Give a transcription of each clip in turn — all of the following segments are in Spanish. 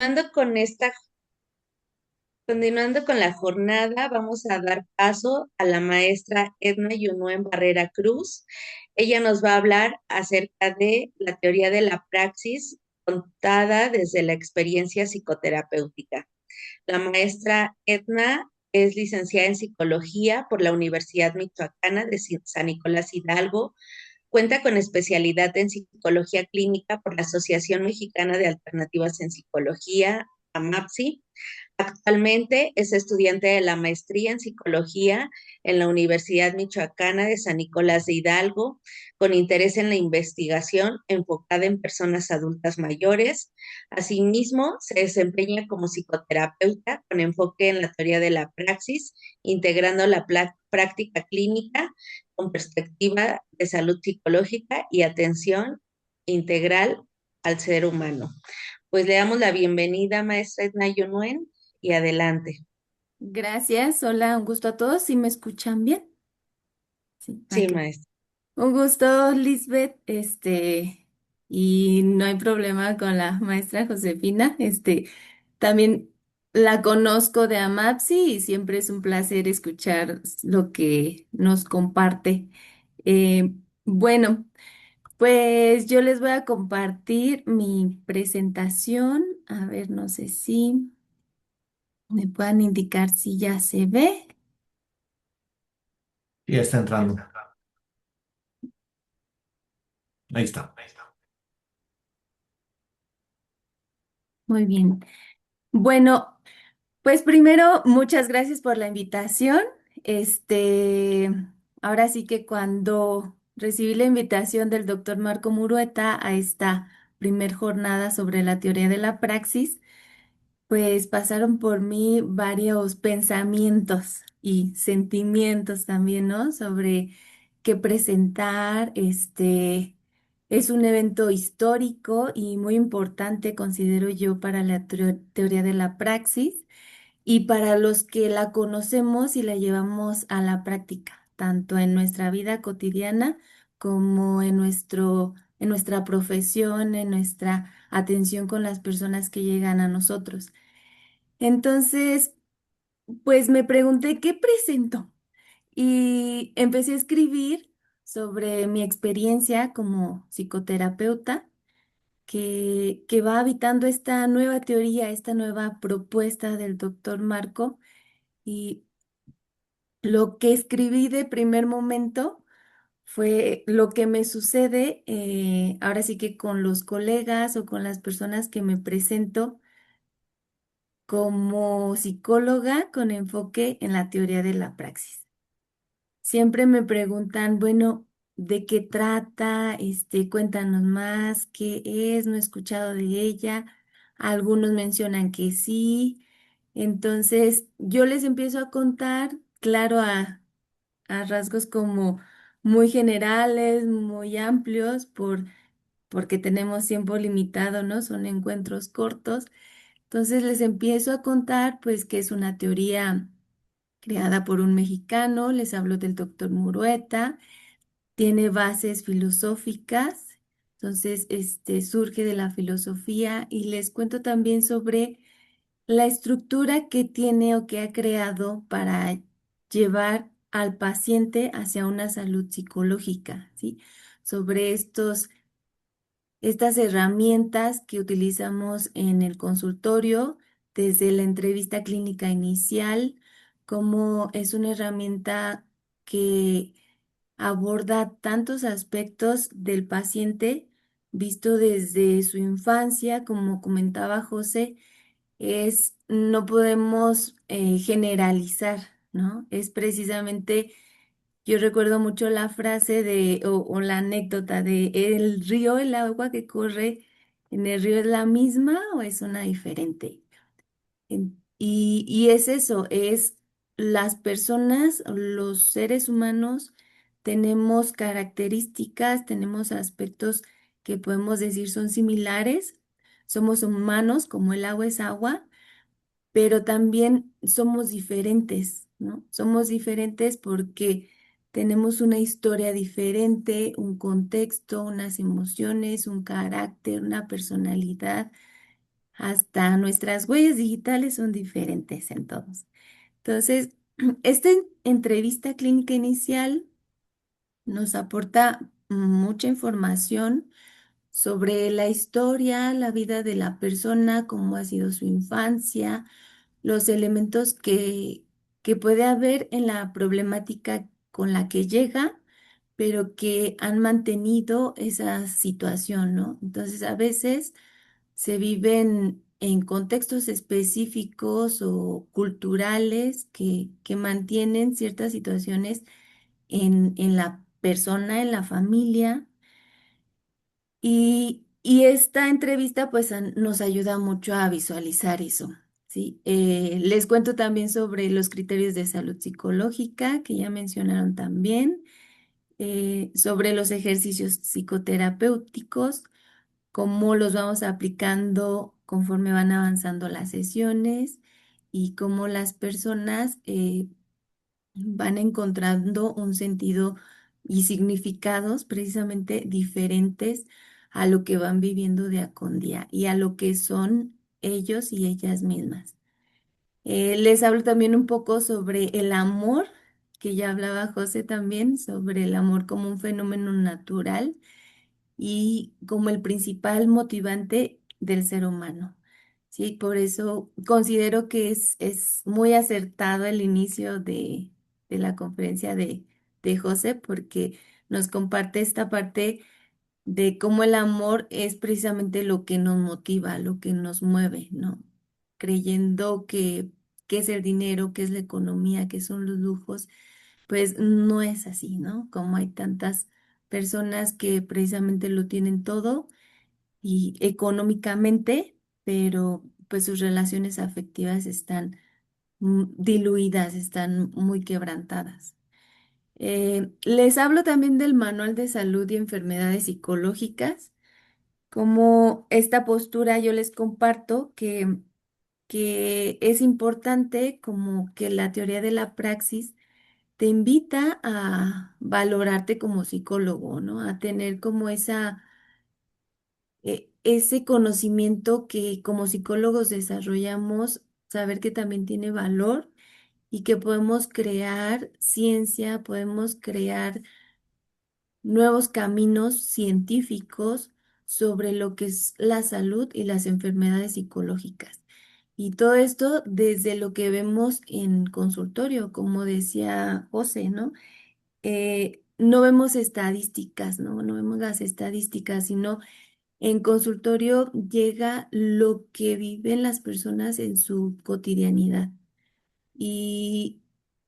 Continuando con continuando con la jornada, vamos a dar paso a la maestra Edna Yunuen Barrera Cruz. Ella nos va a hablar acerca de la teoría de la praxis contada desde la experiencia psicoterapéutica. La maestra Edna es licenciada en psicología por la Universidad Michoacana de San Nicolás Hidalgo. Cuenta con especialidad en psicología clínica por la Asociación Mexicana de Alternativas en Psicología, AMAPSI. Actualmente es estudiante de la maestría en psicología en la Universidad Michoacana de San Nicolás de Hidalgo, con interés en la investigación enfocada en personas adultas mayores. Asimismo, se desempeña como psicoterapeuta con enfoque en la teoría de la praxis, integrando la práctica clínica con perspectiva de salud psicológica y atención integral al ser humano. Pues le damos la bienvenida, maestra Edna Yunuen, y adelante. Gracias, hola, un gusto a todos. ¿Sí me escuchan bien? Sí, Sí, aquí. maestra. Un gusto, Lisbeth, y no hay problema con la maestra Josefina. También la conozco de Amapsi y siempre es un placer escuchar lo que nos comparte. Bueno, pues yo les voy a compartir mi presentación. A ver, no sé si me puedan indicar si ya se ve. Ya está entrando. Ahí está. Muy bien. Bueno, pues primero, muchas gracias por la invitación. Este, ahora sí que cuando recibí la invitación del doctor Marco Murueta a esta primer jornada sobre la teoría de la praxis, pues pasaron por mí varios pensamientos y sentimientos también, ¿no? Sobre qué presentar. Es un evento histórico y muy importante, considero yo, para la teoría de la praxis y para los que la conocemos y la llevamos a la práctica, tanto en nuestra vida cotidiana como en nuestra profesión, en nuestra atención con las personas que llegan a nosotros. Entonces, pues me pregunté, ¿qué presento? Y empecé a escribir sobre mi experiencia como psicoterapeuta que va habitando esta nueva teoría, esta nueva propuesta del doctor Marco. Y lo que escribí de primer momento fue lo que me sucede ahora sí que con los colegas o con las personas que me presento como psicóloga con enfoque en la teoría de la praxis. Siempre me preguntan, bueno, ¿de qué trata? Cuéntanos más, ¿qué es? No he escuchado de ella. Algunos mencionan que sí. Entonces, yo les empiezo a contar, claro, a rasgos como muy generales, muy amplios, porque tenemos tiempo limitado, ¿no? Son encuentros cortos. Entonces les empiezo a contar, pues, que es una teoría creada por un mexicano, les hablo del doctor Murueta, tiene bases filosóficas, entonces, surge de la filosofía y les cuento también sobre la estructura que tiene o que ha creado para llevar al paciente hacia una salud psicológica, ¿sí? Sobre estas herramientas que utilizamos en el consultorio, desde la entrevista clínica inicial, como es una herramienta que aborda tantos aspectos del paciente, visto desde su infancia, como comentaba José, no podemos generalizar, ¿no? Es precisamente, yo recuerdo mucho la frase o la anécdota de el río, el agua que corre en el río, ¿es la misma o es una diferente? Y es eso, es las personas, los seres humanos, tenemos características, tenemos aspectos que podemos decir son similares, somos humanos como el agua es agua, pero también somos diferentes, ¿no? Somos diferentes porque tenemos una historia diferente, un contexto, unas emociones, un carácter, una personalidad. hasta nuestras huellas digitales son diferentes en todos. Entonces, esta entrevista clínica inicial nos aporta mucha información sobre la historia, la vida de la persona, cómo ha sido su infancia, los elementos que puede haber en la problemática con la que llega, pero que han mantenido esa situación, ¿no? Entonces, a veces se viven en contextos específicos o culturales que mantienen ciertas situaciones en la persona, en la familia. Y esta entrevista pues nos ayuda mucho a visualizar eso, ¿sí? Les cuento también sobre los criterios de salud psicológica que ya mencionaron también, sobre los ejercicios psicoterapéuticos, cómo los vamos aplicando conforme van avanzando las sesiones y cómo las personas van encontrando un sentido y significados precisamente diferentes a lo que van viviendo día con día y a lo que son ellos y ellas mismas. Les hablo también un poco sobre el amor, que ya hablaba José también, sobre el amor como un fenómeno natural y como el principal motivante del ser humano. Sí, por eso considero que es muy acertado el inicio de la conferencia de José, porque nos comparte esta parte de cómo el amor es precisamente lo que nos motiva, lo que nos mueve, ¿no? Creyendo que es el dinero, que es la economía, que son los lujos, pues no es así, ¿no? Como hay tantas personas que precisamente lo tienen todo y económicamente, pero pues sus relaciones afectivas están diluidas, están muy quebrantadas. Les hablo también del Manual de Salud y Enfermedades Psicológicas, como esta postura yo les comparto que es importante como que la teoría de la praxis te invita a valorarte como psicólogo, ¿no? A tener como ese conocimiento que como psicólogos desarrollamos, saber que también tiene valor y que podemos crear ciencia, podemos crear nuevos caminos científicos sobre lo que es la salud y las enfermedades psicológicas. Y todo esto desde lo que vemos en consultorio, como decía José, ¿no? No vemos estadísticas, ¿no? No vemos las estadísticas, sino en consultorio llega lo que viven las personas en su cotidianidad y,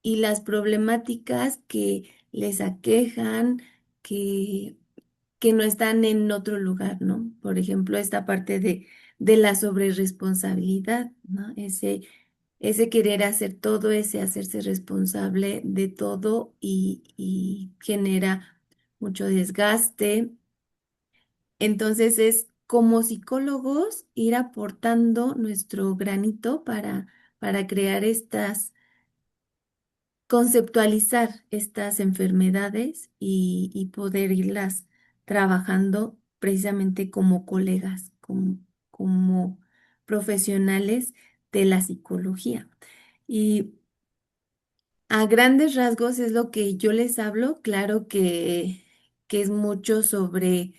y las problemáticas que les aquejan, que, que no están en otro lugar, ¿no? Por ejemplo, esta parte de la sobreresponsabilidad, ¿no? Ese querer hacer todo, ese hacerse responsable de todo y genera mucho desgaste. Entonces es como psicólogos ir aportando nuestro granito para crear conceptualizar estas enfermedades y poder irlas trabajando precisamente como colegas, como profesionales de la psicología. Y a grandes rasgos es lo que yo les hablo, claro que es mucho sobre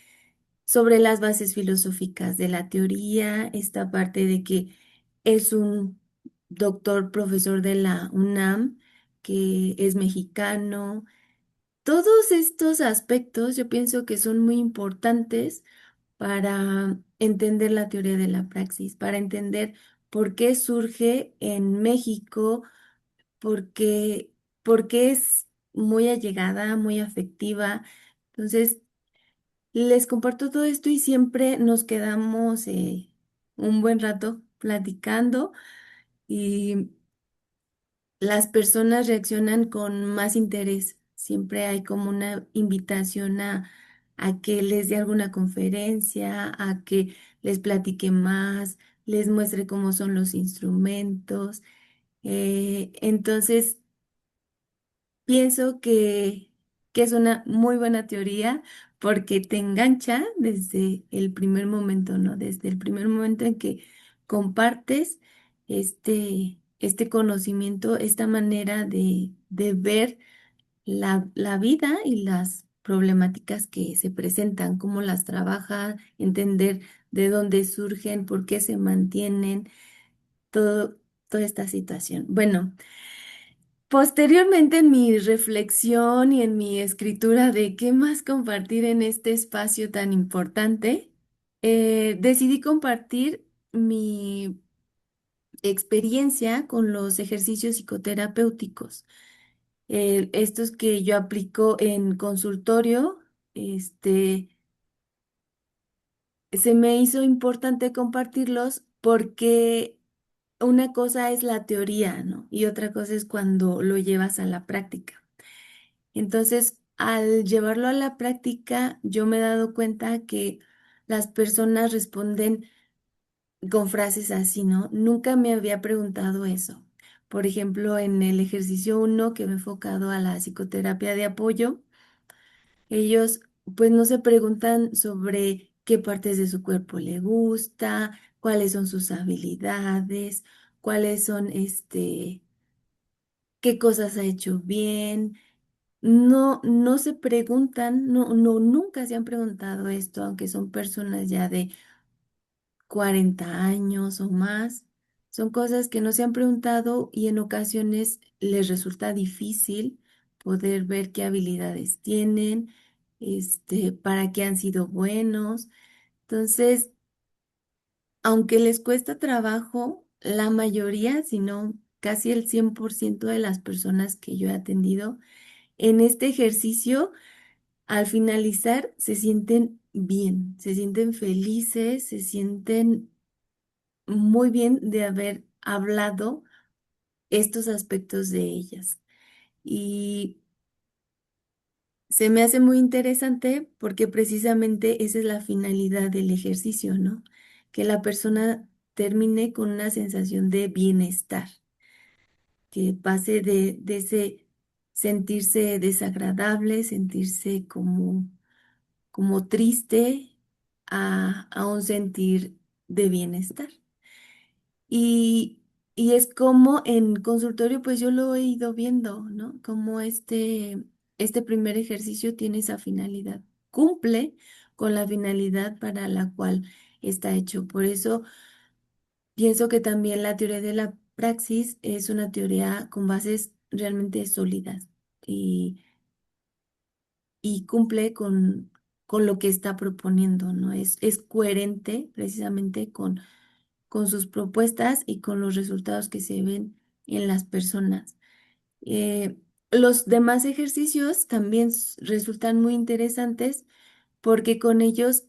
las bases filosóficas de la teoría, esta parte de que es un doctor profesor de la UNAM, que es mexicano. Todos estos aspectos yo pienso que son muy importantes para entender la teoría de la praxis, para entender por qué surge en México, por qué, por qué es muy allegada, muy afectiva. Entonces, les comparto todo esto y siempre nos quedamos un buen rato platicando y las personas reaccionan con más interés. Siempre hay como una invitación a que les dé alguna conferencia, a que les platique más, les muestre cómo son los instrumentos. Entonces, pienso que es una muy buena teoría porque te engancha desde el primer momento, ¿no? Desde el primer momento en que compartes este conocimiento, esta manera de ver la vida y las problemáticas que se presentan, cómo las trabaja, entender de dónde surgen, por qué se mantienen, todo, toda esta situación. Bueno, posteriormente en mi reflexión y en mi escritura de qué más compartir en este espacio tan importante, decidí compartir mi experiencia con los ejercicios psicoterapéuticos. Estos que yo aplico en consultorio, este, se me hizo importante compartirlos porque una cosa es la teoría, ¿no? Y otra cosa es cuando lo llevas a la práctica. Entonces, al llevarlo a la práctica, yo me he dado cuenta que las personas responden con frases así, ¿no? Nunca me había preguntado eso. Por ejemplo, en el ejercicio uno que me he enfocado a la psicoterapia de apoyo, ellos pues no se preguntan sobre qué partes de su cuerpo le gusta, cuáles son sus habilidades, cuáles son qué cosas ha hecho bien. No, no se preguntan, nunca se han preguntado esto, aunque son personas ya de 40 años o más. Son cosas que no se han preguntado y en ocasiones les resulta difícil poder ver qué habilidades tienen, para qué han sido buenos. Entonces, aunque les cuesta trabajo, la mayoría, si no casi el 100% de las personas que yo he atendido en este ejercicio, al finalizar se sienten bien, se sienten felices, se sienten muy bien de haber hablado estos aspectos de ellas. Y se me hace muy interesante porque precisamente esa es la finalidad del ejercicio, ¿no? Que la persona termine con una sensación de bienestar, que pase de ese sentirse desagradable, sentirse como triste a un sentir de bienestar. Y, y es como en consultorio, pues yo lo he ido viendo, ¿no? Como este primer ejercicio tiene esa finalidad, cumple con la finalidad para la cual está hecho. Por eso pienso que también la teoría de la praxis es una teoría con bases realmente sólidas y cumple con lo que está proponiendo, ¿no? Es coherente precisamente con sus propuestas y con los resultados que se ven en las personas. Eh, los demás ejercicios también resultan muy interesantes porque con ellos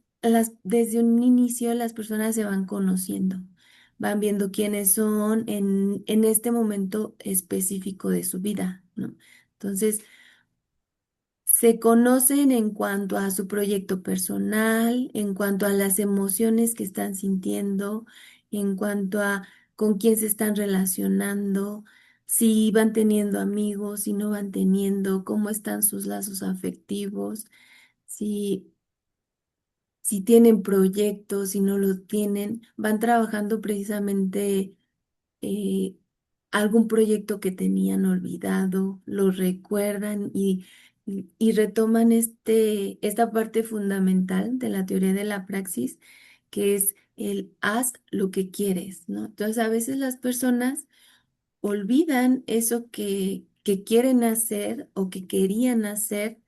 desde un inicio las personas se van conociendo, van viendo quiénes son en este momento específico de su vida, ¿no? Entonces, se conocen en cuanto a su proyecto personal, en cuanto a las emociones que están sintiendo, en cuanto a con quién se están relacionando, si van teniendo amigos, si no van teniendo, cómo están sus lazos afectivos, si, si tienen proyectos, si no lo tienen, van trabajando precisamente eh, algún proyecto que tenían olvidado, lo recuerdan y retoman esta parte fundamental de la teoría de la praxis, que es el haz lo que quieres, ¿no? Entonces, a veces las personas olvidan eso que quieren hacer o que querían hacer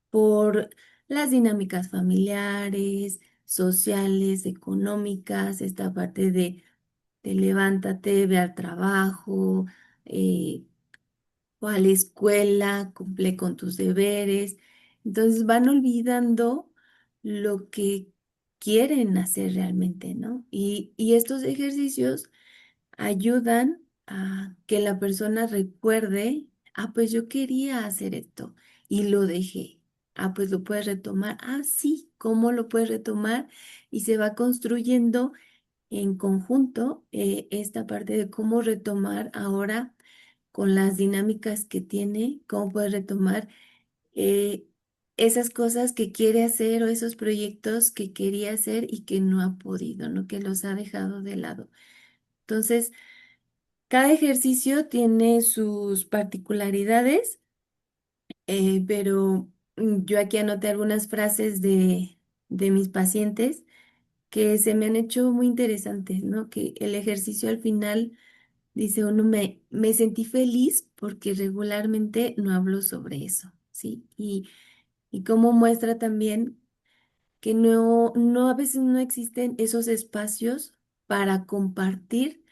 por las dinámicas familiares, sociales, económicas, esta parte de levántate, ve al trabajo, eh, o a la escuela, cumple con tus deberes. Entonces van olvidando lo que quieren hacer realmente, ¿no? Y estos ejercicios ayudan a que la persona recuerde, pues yo quería hacer esto y lo dejé. Pues lo puedes retomar. Sí, ¿cómo lo puedes retomar? Y se va construyendo en conjunto esta parte de cómo retomar ahora con las dinámicas que tiene, cómo puedes retomar eh, esas cosas que quiere hacer o esos proyectos que quería hacer y que no ha podido, ¿no? Que los ha dejado de lado. Entonces, cada ejercicio tiene sus particularidades, pero yo aquí anoté algunas frases de mis pacientes que se me han hecho muy interesantes, ¿no? Que el ejercicio al final dice uno, me sentí feliz porque regularmente no hablo sobre eso, ¿sí? Y cómo muestra también que a veces no existen esos espacios para compartir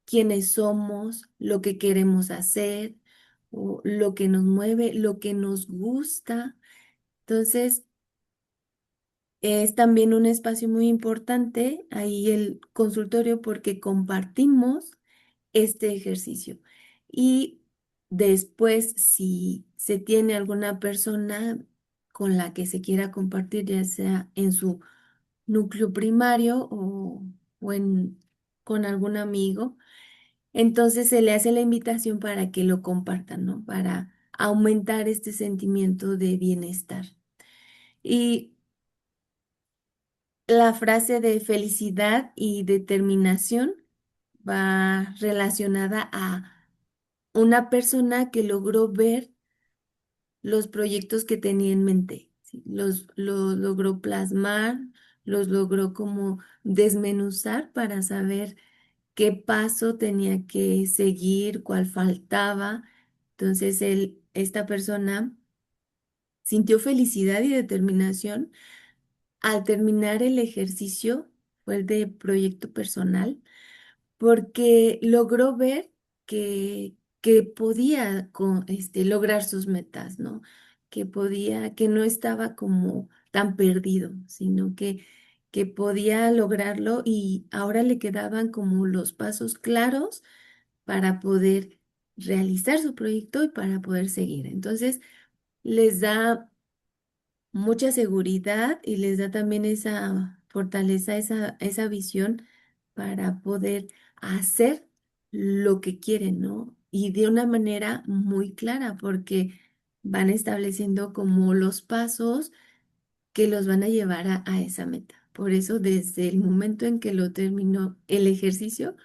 quiénes somos, lo que queremos hacer, o lo que nos mueve, lo que nos gusta. Entonces, es también un espacio muy importante ahí el consultorio porque compartimos este ejercicio. Y después, si se tiene alguna persona con la que se quiera compartir, ya sea en su núcleo primario o con algún amigo, entonces se le hace la invitación para que lo compartan, ¿no? Para aumentar este sentimiento de bienestar. Y la frase de felicidad y determinación va relacionada a una persona que logró ver los proyectos que tenía en mente, ¿sí? Los logró plasmar, los logró como desmenuzar para saber qué paso tenía que seguir, cuál faltaba. Entonces, esta persona sintió felicidad y determinación al terminar el ejercicio, fue el de proyecto personal, porque logró ver que podía lograr sus metas, ¿no? Que no estaba como tan perdido, sino que podía lograrlo y ahora le quedaban como los pasos claros para poder realizar su proyecto y para poder seguir. Entonces, les da mucha seguridad y les da también esa fortaleza, esa visión para poder hacer lo que quieren, ¿no? Y de una manera muy clara, porque van estableciendo como los pasos que los van a llevar a esa meta. Por eso, desde el momento en que lo terminó el ejercicio,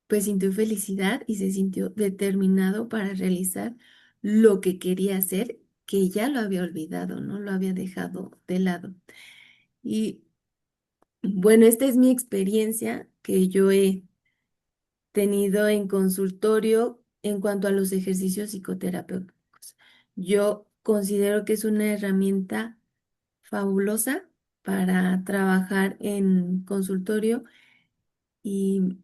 pues sintió felicidad y se sintió determinado para realizar lo que quería hacer, que ya lo había olvidado, ¿no? Lo había dejado de lado. Y bueno, esta es mi experiencia que yo he tenido en consultorio en cuanto a los ejercicios psicoterapéuticos. Yo considero que es una herramienta fabulosa para trabajar en consultorio y,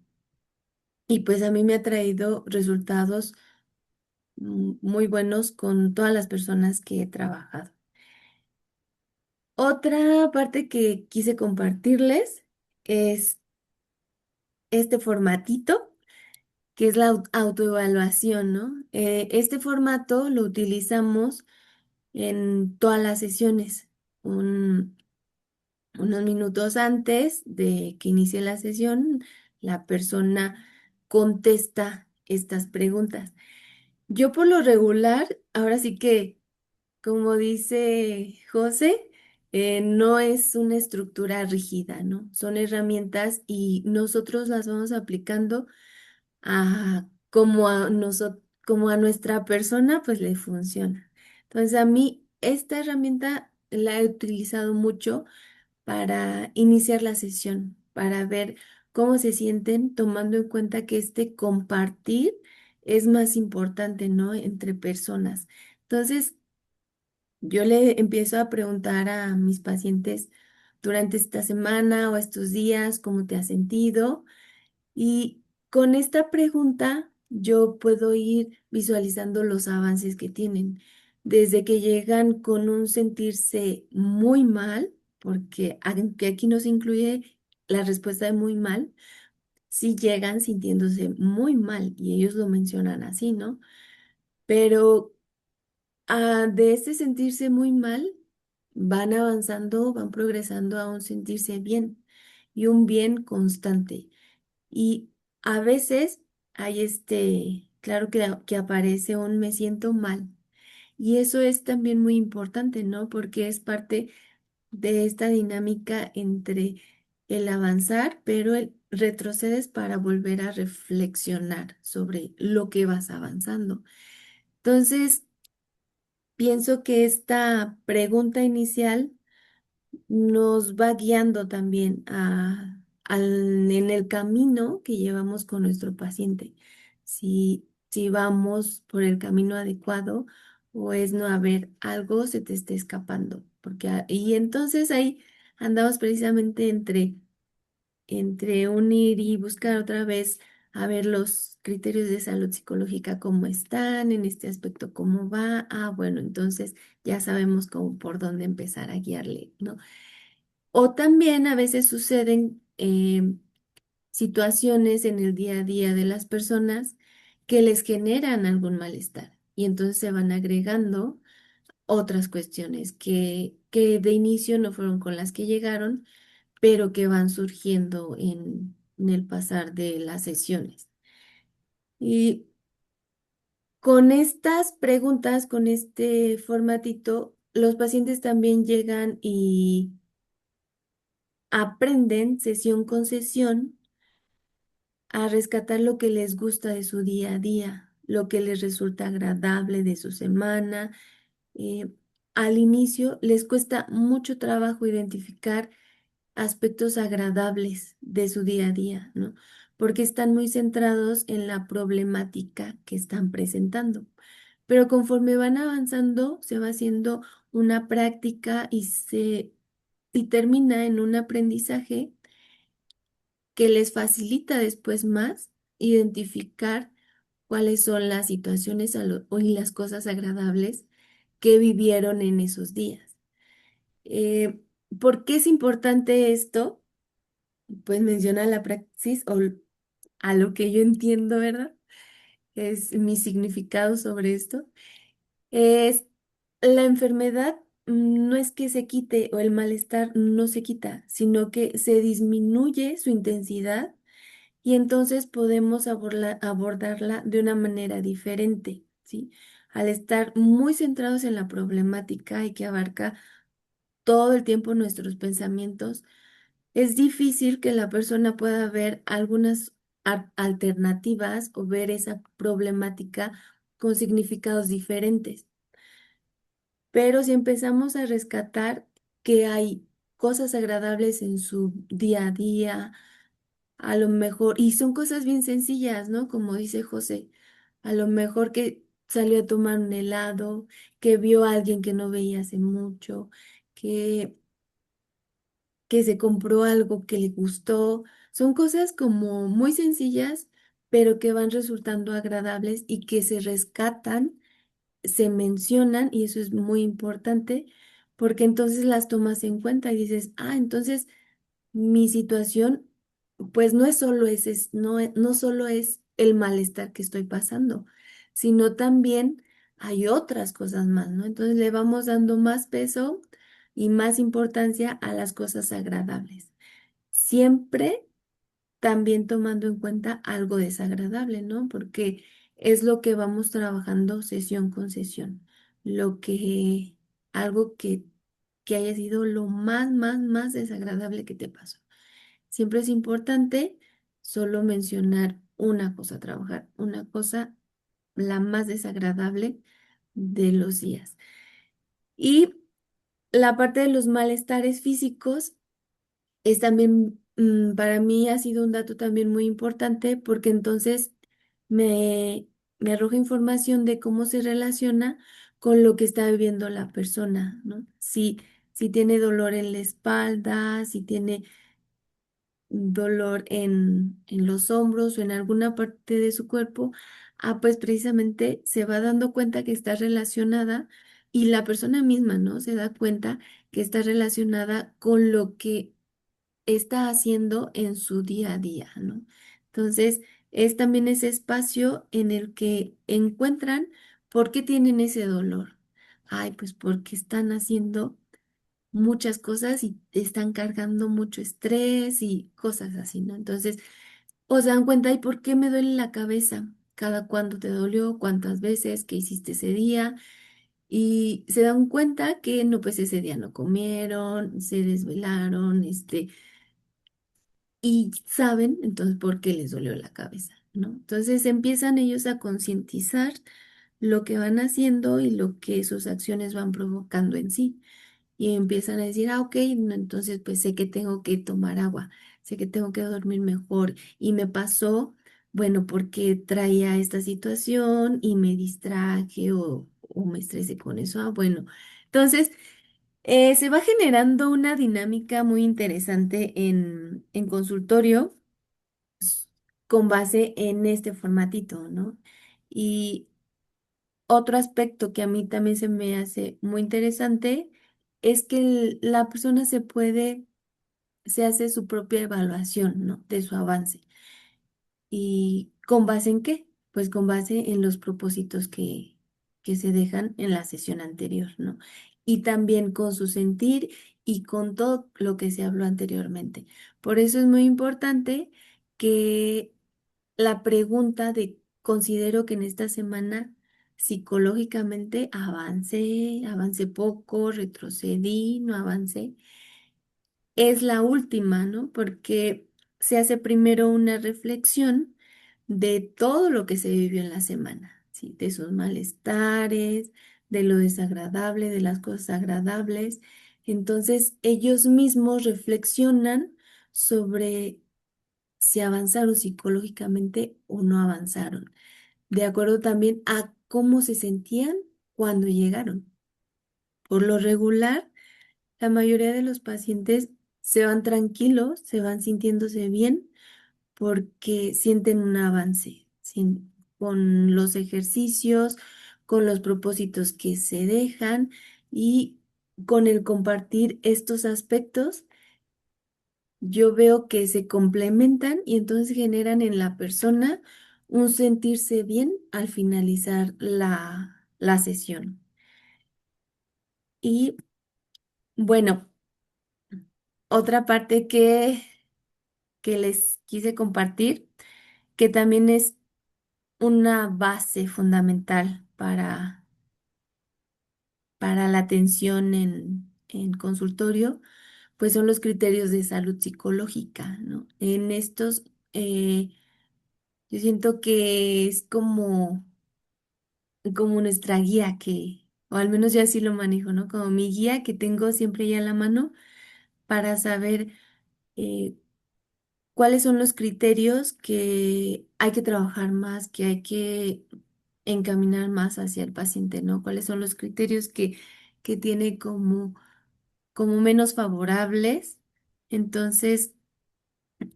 y pues a mí me ha traído resultados muy buenos con todas las personas que he trabajado. Otra parte que quise compartirles es este formatito, que es la autoevaluación, ¿no? Este formato lo utilizamos en todas las sesiones. Unos minutos antes de que inicie la sesión, la persona contesta estas preguntas. Yo por lo regular, ahora sí que como dice José, no es una estructura rígida, ¿no? Son herramientas y nosotros las vamos aplicando como a nuestra persona, pues le funciona. Entonces, a mí esta herramienta la he utilizado mucho para iniciar la sesión, para ver cómo se sienten, tomando en cuenta que este compartir es más importante, ¿no? Entre personas. Entonces, yo le empiezo a preguntar a mis pacientes durante esta semana o estos días cómo te has sentido y con esta pregunta yo puedo ir visualizando los avances que tienen, desde que llegan con un sentirse muy mal, porque aunque aquí no se incluye la respuesta de muy mal, sí llegan sintiéndose muy mal y ellos lo mencionan así, ¿no? Pero de ese sentirse muy mal, van avanzando, van progresando a un sentirse bien y un bien constante. Y a veces hay claro que aparece un me siento mal. Y eso es también muy importante, ¿no? Porque es parte de esta dinámica entre el avanzar, pero el retrocedes para volver a reflexionar sobre lo que vas avanzando. Entonces, pienso que esta pregunta inicial nos va guiando también en el camino que llevamos con nuestro paciente. Si vamos por el camino adecuado o es no haber algo se te esté escapando. Y entonces ahí andamos precisamente entre unir y buscar otra vez a ver los criterios de salud psicológica cómo están, en este aspecto cómo va. Ah, bueno, entonces ya sabemos cómo por dónde empezar a guiarle, ¿no? O también a veces suceden situaciones en el día a día de las personas que les generan algún malestar y entonces se van agregando otras cuestiones que de inicio no fueron con las que llegaron, pero que van surgiendo en el pasar de las sesiones. Y con estas preguntas, con este formatito, los pacientes también llegan y aprenden sesión con sesión a rescatar lo que les gusta de su día a día, lo que les resulta agradable de su semana. Eh, Al inicio les cuesta mucho trabajo identificar aspectos agradables de su día a día, ¿no? Porque están muy centrados en la problemática que están presentando. Pero conforme van avanzando, se va haciendo una práctica y termina en un aprendizaje que les facilita después más identificar cuáles son las situaciones y las cosas agradables que vivieron en esos días. Eh, ¿Por qué es importante esto? Pues menciona la praxis a lo que yo entiendo, ¿verdad? Es mi significado sobre esto. Es la enfermedad no es que se quite o el malestar no se quita, sino que se disminuye su intensidad y entonces podemos abordarla de una manera diferente, ¿sí? Al estar muy centrados en la problemática y que abarca todo el tiempo nuestros pensamientos, es difícil que la persona pueda ver algunas alternativas o ver esa problemática con significados diferentes. Pero si empezamos a rescatar que hay cosas agradables en su día a día, a lo mejor, y son cosas bien sencillas, ¿no? Como dice José, a lo mejor que salió a tomar un helado, que vio a alguien que no veía hace mucho, que, que se compró algo que le gustó. Son cosas como muy sencillas, pero que van resultando agradables y que se rescatan, se mencionan, y eso es muy importante, porque entonces las tomas en cuenta y dices, ah, entonces mi situación, pues no es solo no solo es el malestar que estoy pasando, sino también hay otras cosas más, ¿no? Entonces le vamos dando más peso y más importancia a las cosas agradables. Siempre también tomando en cuenta algo desagradable, ¿no? Porque es lo que vamos trabajando sesión con sesión. Lo que, algo que haya sido lo más desagradable que te pasó. Siempre es importante solo mencionar una cosa, trabajar una cosa, la más desagradable de los días. Y la parte de los malestares físicos es también, para mí ha sido un dato también muy importante porque entonces me, me arroja información de cómo se relaciona con lo que está viviendo la persona, ¿no? Si tiene dolor en la espalda, si tiene dolor en los hombros o en alguna parte de su cuerpo, pues precisamente se va dando cuenta que está relacionada y la persona misma, ¿no? Se da cuenta que está relacionada con lo que está haciendo en su día a día, ¿no? Entonces, es también ese espacio en el que encuentran por qué tienen ese dolor. Ay, pues porque están haciendo muchas cosas y están cargando mucho estrés y cosas así, ¿no? Entonces, o se dan cuenta, ¿y por qué me duele la cabeza? ¿Cada cuándo te dolió? ¿Cuántas veces? ¿Qué hiciste ese día? y se dan cuenta que no, pues ese día no comieron, se desvelaron, y saben entonces por qué les dolió la cabeza, ¿no? Entonces empiezan ellos a concientizar lo que van haciendo y lo que sus acciones van provocando en sí. Y empiezan a decir, ok, no, entonces pues sé que tengo que tomar agua, sé que tengo que dormir mejor. Y me pasó, bueno, porque traía esta situación y me distraje o me estresé con eso. Ah, bueno. Entonces, se va generando una dinámica muy interesante en consultorio s- con base en este formatito, ¿no? Y otro aspecto que a mí también se me hace muy interesante es que la persona se hace su propia evaluación, ¿no? De su avance. ¿Y con base en qué? Pues con base en los propósitos que se dejan en la sesión anterior, ¿no? Y también con su sentir y con todo lo que se habló anteriormente. Por eso es muy importante que la pregunta de considero que en esta semana psicológicamente avancé poco, retrocedí, no avancé, es la última, ¿no? Porque se hace primero una reflexión de todo lo que se vivió en la semana, ¿sí? De sus malestares, de lo desagradable, de las cosas agradables. Entonces, ellos mismos reflexionan sobre si avanzaron psicológicamente o no avanzaron, de acuerdo también a cómo se sentían cuando llegaron. Por lo regular, la mayoría de los pacientes se van tranquilos, se van sintiéndose bien porque sienten un avance con los ejercicios, con los propósitos que se dejan y con el compartir estos aspectos. Yo veo que se complementan y entonces generan en la persona un sentirse bien al finalizar la sesión. Y bueno, otra parte que les quise compartir, que también es una base fundamental para la atención en consultorio, pues son los criterios de salud psicológica, ¿no? En estos, yo siento que es como nuestra guía o al menos yo así lo manejo, ¿no? Como mi guía que tengo siempre ya a la mano para saber eh, cuáles son los criterios que hay que trabajar más, que hay que encaminar más hacia el paciente, ¿no? Cuáles son los criterios que tiene como menos favorables. Entonces,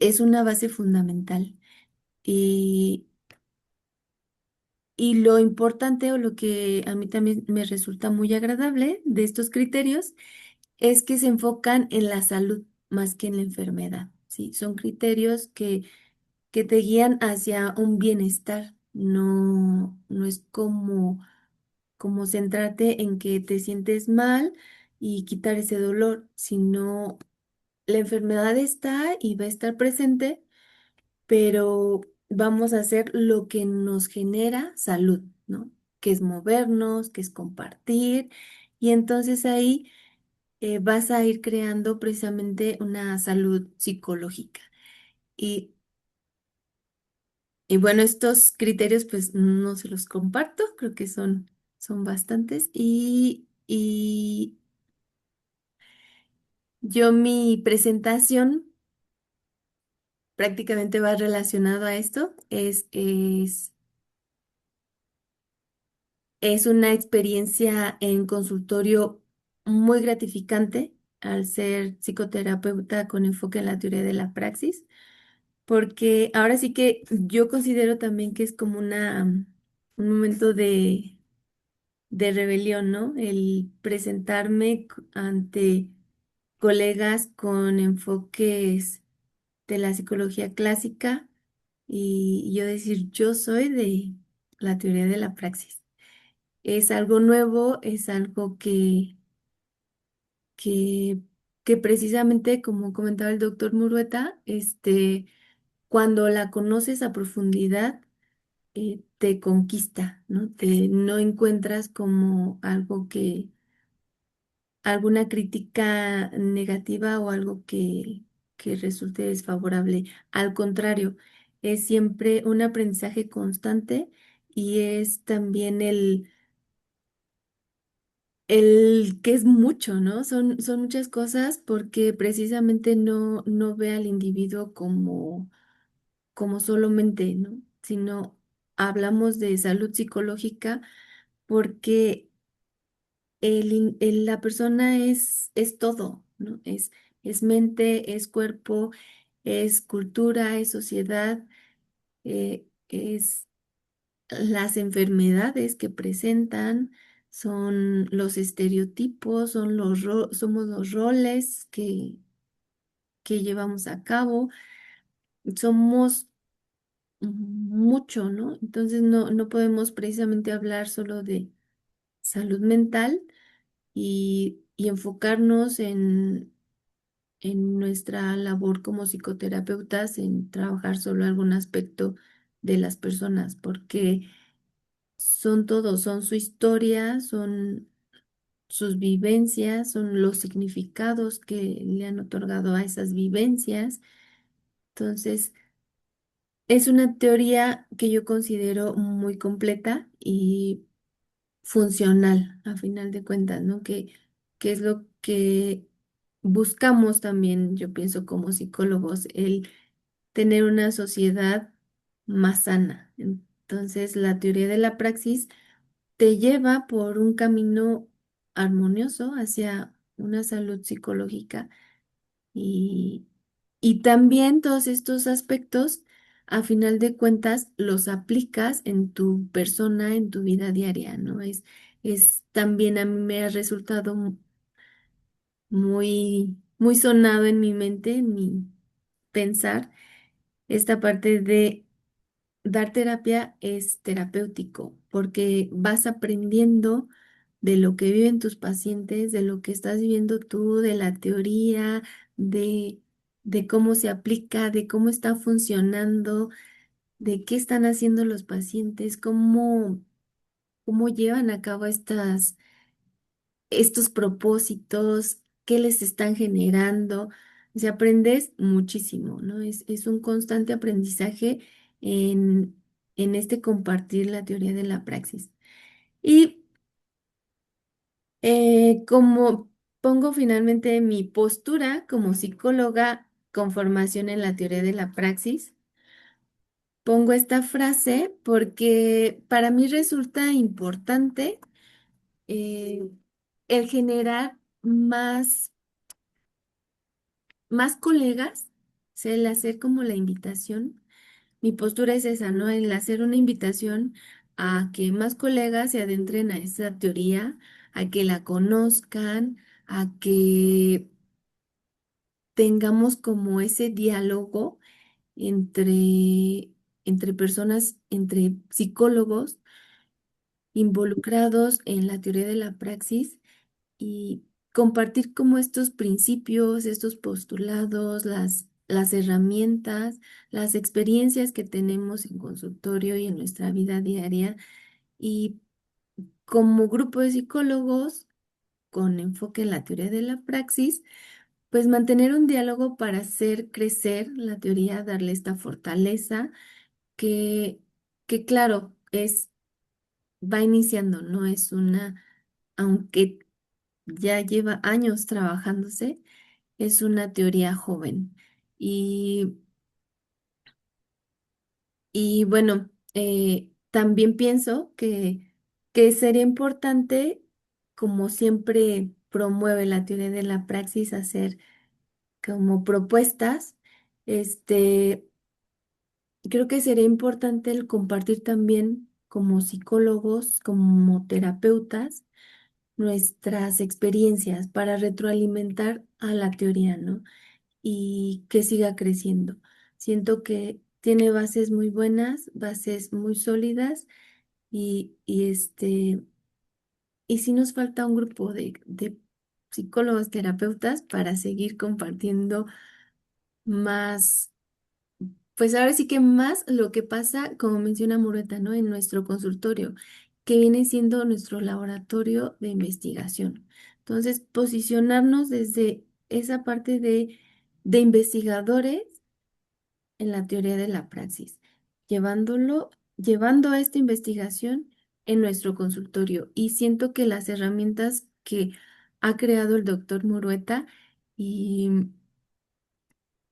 es una base fundamental. Y, y lo importante o lo que a mí también me resulta muy agradable de estos criterios es que se enfocan en la salud más que en la enfermedad, ¿sí? Son criterios que te guían hacia un bienestar. No, no es como centrarte en que te sientes mal y quitar ese dolor, sino la enfermedad está y va a estar presente, pero vamos a hacer lo que nos genera salud, ¿no? Que es movernos, que es compartir, y entonces ahí vas a ir creando precisamente una salud psicológica. Y Y bueno, estos criterios pues no se los comparto, creo que son bastantes y yo mi presentación prácticamente va relacionado a esto, es una experiencia en consultorio muy gratificante al ser psicoterapeuta con enfoque en la teoría de la praxis, porque ahora sí que yo considero también que es como un momento de rebelión, ¿no? El presentarme ante colegas con enfoques de la psicología clásica y yo decir, yo soy de la teoría de la praxis. Es algo nuevo, es algo que, que precisamente, como comentaba el doctor Murueta, cuando la conoces a profundidad, te conquista, ¿no? Te no encuentras como algo alguna crítica negativa o algo que resulte desfavorable. Al contrario, es siempre un aprendizaje constante y es también el que es mucho, ¿no? Son muchas cosas porque precisamente no ve al individuo como solamente, ¿no? Sino hablamos de salud psicológica porque la persona es todo, ¿no? Es mente, es cuerpo, es cultura, es sociedad, es las enfermedades que presentan, son los estereotipos, somos los roles que llevamos a cabo, somos mucho, ¿no? Entonces no podemos precisamente hablar solo de salud mental y enfocarnos en nuestra labor como psicoterapeutas, en trabajar solo algún aspecto de las personas, porque son todos, son su historia, son sus vivencias, son los significados que le han otorgado a esas vivencias. Entonces, es una teoría que yo considero muy completa y funcional, a final de cuentas, ¿no? Que es lo que buscamos también, yo pienso, como psicólogos, el tener una sociedad más sana. Entonces, la teoría de la praxis te lleva por un camino armonioso hacia una salud psicológica y, y también todos estos aspectos, a final de cuentas, los aplicas en tu persona, en tu vida diaria, ¿no? Es también a mí me ha resultado muy sonado en mi mente, en mi pensar, esta parte de dar terapia es terapéutico porque vas aprendiendo de lo que viven tus pacientes, de lo que estás viviendo tú, de la teoría, de, de cómo se aplica, de cómo está funcionando, de qué están haciendo los pacientes, cómo llevan a cabo estos propósitos, qué les están generando. O sea, aprendes muchísimo, ¿no? Es un constante aprendizaje en, en este compartir la teoría de la praxis. Y como pongo finalmente mi postura como psicóloga con formación en la teoría de la praxis, pongo esta frase porque para mí resulta importante eh, el generar más colegas, o sea, el hacer como la invitación. Mi postura es esa, ¿no? El hacer una invitación a que más colegas se adentren a esa teoría, a que la conozcan, a que tengamos como ese diálogo entre personas, entre psicólogos involucrados en la teoría de la praxis y compartir como estos principios, estos postulados, las herramientas, las experiencias que tenemos en consultorio y en nuestra vida diaria. Y como grupo de psicólogos con enfoque en la teoría de la praxis, pues mantener un diálogo para hacer crecer la teoría, darle esta fortaleza que, que claro, va iniciando, no es aunque ya lleva años trabajándose, es una teoría joven. Y, y bueno, también pienso que sería importante, como siempre promueve la teoría de la praxis, hacer como propuestas. Este, creo que sería importante el compartir también como psicólogos, como terapeutas, nuestras experiencias para retroalimentar a la teoría, ¿no? Y que siga creciendo. Siento que tiene bases muy buenas, bases muy sólidas y sí nos falta un grupo de psicólogos, terapeutas para seguir compartiendo más, Pues ahora sí que más lo que pasa, como menciona Murueta, ¿no? En nuestro consultorio, que viene siendo nuestro laboratorio de investigación. Entonces, posicionarnos desde esa parte de investigadores en la teoría de la praxis, llevando a esta investigación en nuestro consultorio. Y siento que las herramientas que ha creado el doctor Murueta y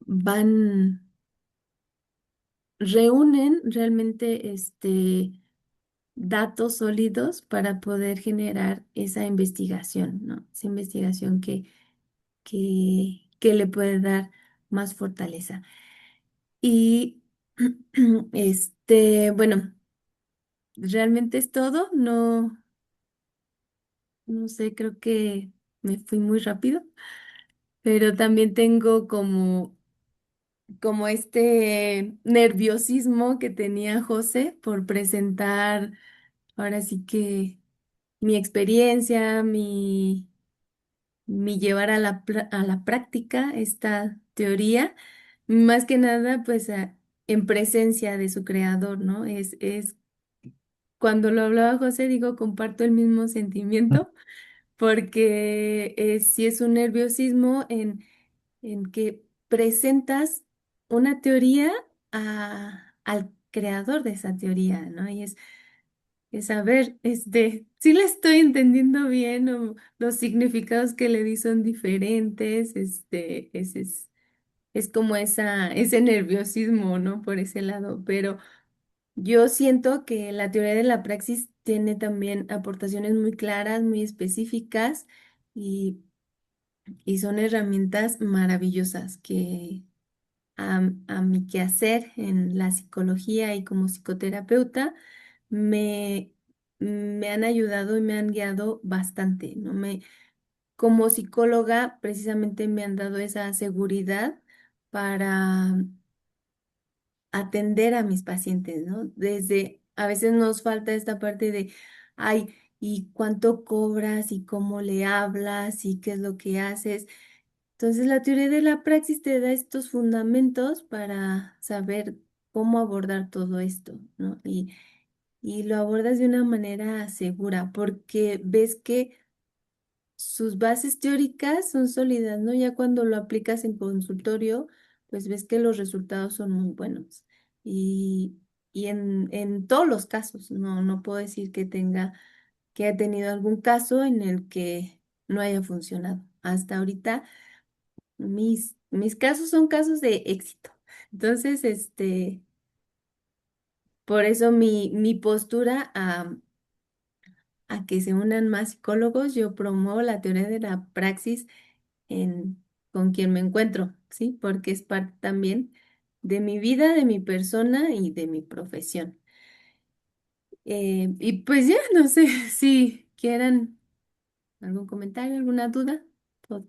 van, reúnen realmente datos sólidos para poder generar esa investigación, ¿no? Esa investigación que le puede dar más fortaleza. Y bueno, realmente es todo. No, no sé, creo que me fui muy rápido, pero también tengo como este nerviosismo que tenía José por presentar ahora sí que mi experiencia, mi llevar a a la práctica esta teoría, más que nada pues en presencia de su creador, ¿no? Es cuando lo hablaba José, digo, comparto el mismo sentimiento porque sí es un nerviosismo en que presentas una teoría al creador de esa teoría, ¿no? Y es saber, si le estoy entendiendo bien o los significados que le di son diferentes, es como ese nerviosismo, ¿no? Por ese lado, pero yo siento que la teoría de la praxis tiene también aportaciones muy claras, muy específicas y, y son herramientas maravillosas que a mi quehacer en la psicología y como psicoterapeuta me, me han ayudado y me han guiado bastante, ¿no? Como psicóloga, precisamente me han dado esa seguridad para atender a mis pacientes, ¿no? A veces nos falta esta parte de, ay, ¿y cuánto cobras? ¿Y cómo le hablas? ¿Y qué es lo que haces? Entonces, la teoría de la praxis te da estos fundamentos para saber cómo abordar todo esto, ¿no? Y lo abordas de una manera segura, porque ves que sus bases teóricas son sólidas, ¿no? Ya cuando lo aplicas en consultorio, pues ves que los resultados son muy buenos. Y, y en todos los casos, no puedo decir que haya tenido algún caso en el que no haya funcionado. Hasta ahorita, mis casos son casos de éxito. Entonces, por eso mi postura a que se unan más psicólogos, yo promuevo la teoría de la praxis con quien me encuentro, ¿sí? Porque es parte también de mi vida, de mi persona y de mi profesión. Y pues ya, no sé si quieran algún comentario, alguna duda. Todo.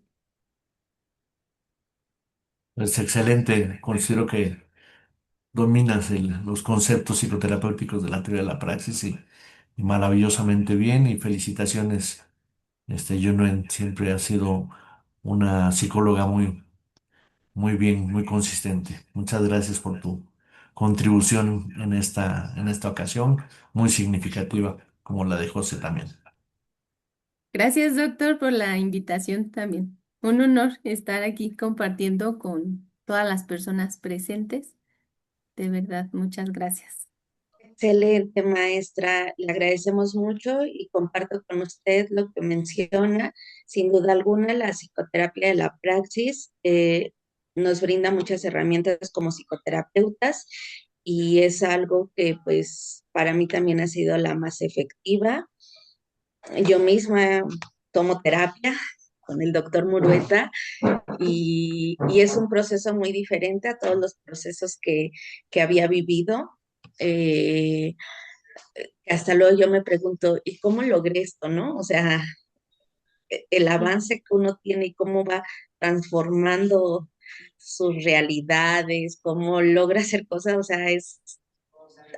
Es excelente. Considero que dominas los conceptos psicoterapéuticos de la teoría de la praxis y maravillosamente bien. Y felicitaciones. Yunuen siempre ha sido una psicóloga muy bien, muy consistente. Muchas gracias por tu contribución en esta ocasión, muy significativa, como la de José también. Gracias, doctor, por la invitación también. Un honor estar aquí compartiendo con todas las personas presentes. De verdad, muchas gracias. Excelente, maestra. Le agradecemos mucho y comparto con usted lo que menciona. Sin duda alguna, la psicoterapia de la praxis nos brinda muchas herramientas como psicoterapeutas y es algo que pues para mí también ha sido la más efectiva. Yo misma tomo terapia con el doctor Murueta y es un proceso muy diferente a todos los procesos que había vivido. Eh, Hasta luego yo me pregunto, ¿y cómo logré esto, no? O sea, el avance que uno tiene y cómo va transformando sus realidades, cómo logra hacer cosas, o sea, es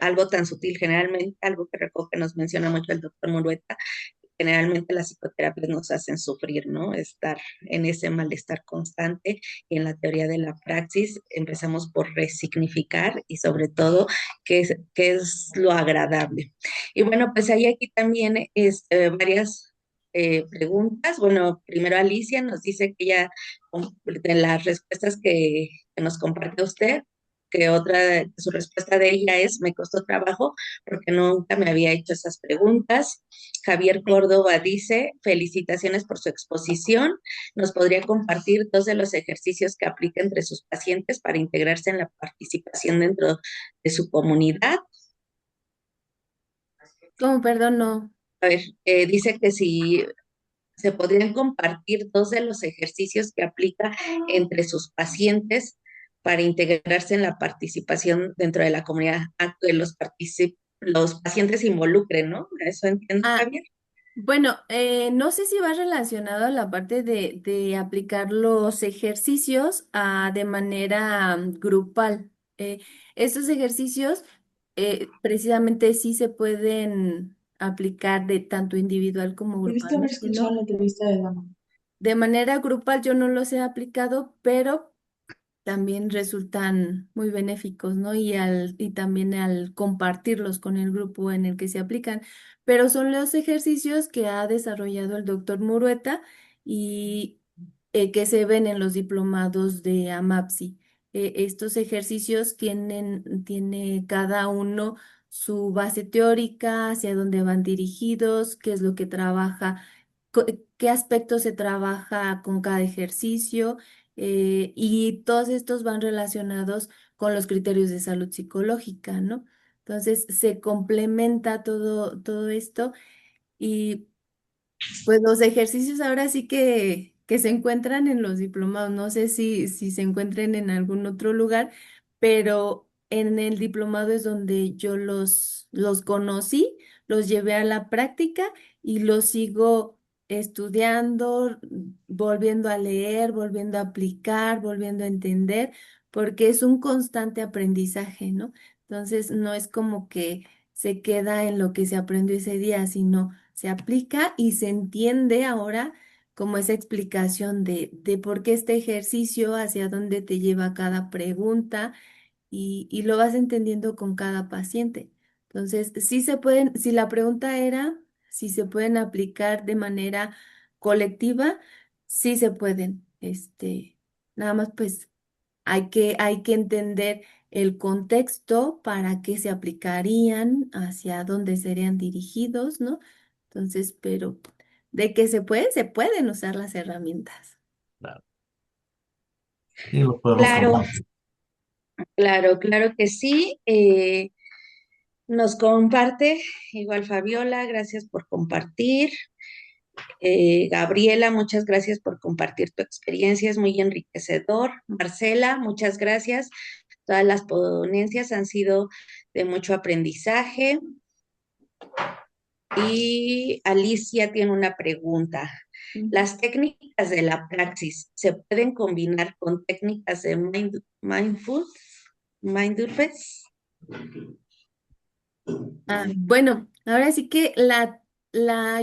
algo tan sutil, generalmente algo que recoge, nos menciona mucho el doctor Murueta, generalmente las psicoterapias nos hacen sufrir, ¿no? Estar en ese malestar constante y en la teoría de la praxis empezamos por resignificar y sobre todo qué es lo agradable. Y bueno, pues hay aquí también varias preguntas. Bueno, primero Alicia nos dice que ella, de las respuestas que nos comparte usted, que su respuesta de ella es, me costó trabajo porque nunca me había hecho esas preguntas. Javier Córdoba dice, felicitaciones por su exposición. ¿Nos podría compartir dos de los ejercicios que aplica entre sus pacientes para integrarse en la participación dentro de su comunidad? ¿Cómo? Perdón, no. A ver, dice que si se podrían compartir dos de los ejercicios que aplica entre sus pacientes para integrarse en la participación dentro de la comunidad, a que los pacientes se involucren, ¿no? Eso entiendo, Ah, Javier. bueno, no sé si va relacionado a la parte de aplicar los ejercicios de manera grupal. Estos ejercicios precisamente sí se pueden aplicar de tanto individual como Debiste haber grupalmente, escuchado ¿no? la entrevista de Dama. De manera grupal yo no los he aplicado, pero también resultan muy benéficos, ¿no? Y también al compartirlos con el grupo en el que se aplican. Pero son los ejercicios que ha desarrollado el doctor Murueta y que se ven en los diplomados de AMAPSI. Estos ejercicios tiene cada uno su base teórica, hacia dónde van dirigidos, qué es lo que trabaja, qué aspectos se trabaja con cada ejercicio, y todos estos van relacionados con los criterios de salud psicológica, ¿no? Entonces se complementa todo esto y pues los ejercicios ahora sí que se encuentran en los diplomados. No sé si se encuentren en algún otro lugar, pero en el diplomado es donde yo los conocí, los llevé a la práctica y los sigo estudiando, volviendo a leer, volviendo a aplicar, volviendo a entender, porque es un constante aprendizaje, ¿no? Entonces no es como que se queda en lo que se aprendió ese día, sino se aplica y se entiende ahora como esa explicación de por qué este ejercicio, hacia dónde te lleva cada pregunta y lo vas entendiendo con cada paciente. Entonces, sí se pueden, si la pregunta era si se pueden aplicar de manera colectiva, sí se pueden. Nada más pues hay que entender el contexto para qué se aplicarían, hacia dónde serían dirigidos, ¿no? Entonces, pero de que se pueden usar las herramientas. Claro. Y lo podemos Claro, compartir. claro que sí. Nos comparte, igual Fabiola, gracias por compartir. Gabriela, muchas gracias por compartir tu experiencia, es muy enriquecedor. Marcela, muchas gracias. Todas las ponencias han sido de mucho aprendizaje. Y Alicia tiene una pregunta. Ujú. ¿Las técnicas de la praxis se pueden combinar con técnicas de mindfulness? Bueno, ahora sí que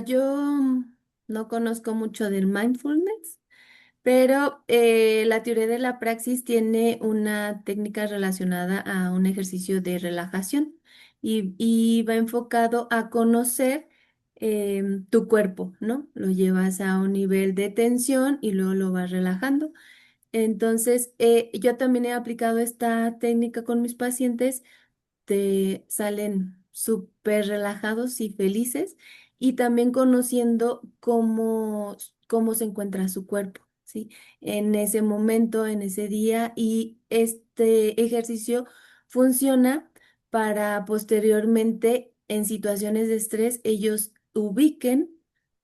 yo no conozco mucho del mindfulness, pero la teoría de la praxis tiene una técnica relacionada a un ejercicio de relajación y va enfocado a conocer tu cuerpo, ¿no? Lo llevas a un nivel de tensión y luego lo vas relajando. Entonces, yo también he aplicado esta técnica con mis pacientes, te salen súper relajados y felices y también conociendo cómo se encuentra su cuerpo, ¿sí? En ese momento, en ese día y este ejercicio funciona para posteriormente en situaciones de estrés ellos ubiquen,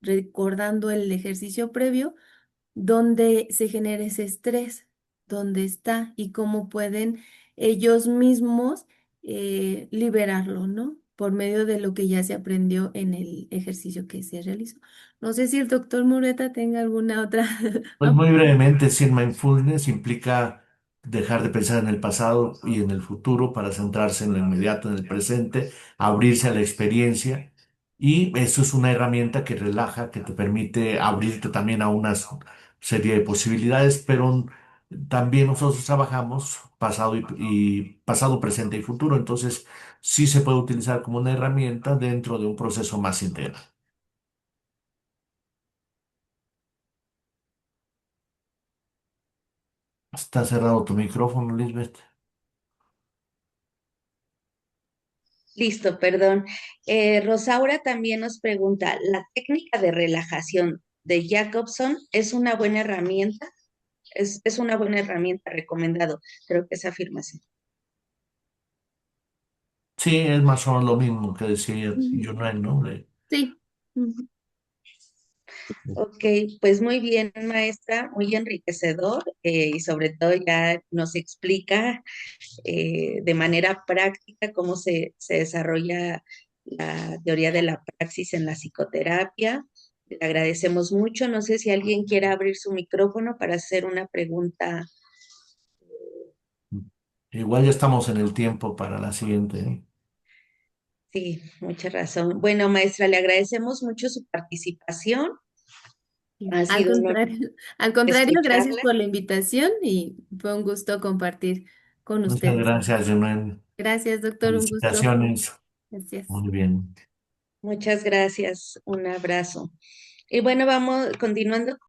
recordando el ejercicio previo, dónde se genera ese estrés, dónde está y cómo pueden ellos mismos liberarlo, ¿no? Por medio de lo que ya se aprendió en el ejercicio que se realizó. No sé si el doctor Mureta tenga alguna otra. Pues muy brevemente, si en mindfulness implica dejar de pensar en el pasado y en el futuro para centrarse en lo inmediato, en el presente, abrirse a la experiencia Y eso es una herramienta que relaja, que te permite abrirte también a una serie de posibilidades, pero también nosotros trabajamos pasado y pasado, presente y futuro. Entonces, sí se puede utilizar como una herramienta dentro de un proceso más integral. Está cerrado tu micrófono, Lisbeth. Listo, perdón. Rosaura también nos pregunta, ¿la técnica de relajación de Jacobson es una buena herramienta? Es una buena herramienta, recomendado. Creo que esa afirmación. Sí, es más o menos lo mismo que decía Ujú. Junel, ¿no? Sí. Ujú. Ok, pues muy bien, maestra, muy enriquecedor y sobre todo ya nos explica de manera práctica cómo se desarrolla la teoría de la praxis en la psicoterapia. Le agradecemos mucho. No sé si alguien quiere abrir su micrófono para hacer una pregunta. Igual ya estamos en el tiempo para la siguiente, ¿eh? Sí, mucha razón. Bueno, maestra, le agradecemos mucho su participación. Sí. Ha sido un honor Al contrario, gracias escucharla. por la invitación y fue un gusto compartir con Muchas ustedes. gracias, Junel. Gracias, doctor, un gusto. Felicitaciones. Gracias. Muy bien. Muchas gracias. Un abrazo. Y bueno, vamos continuando.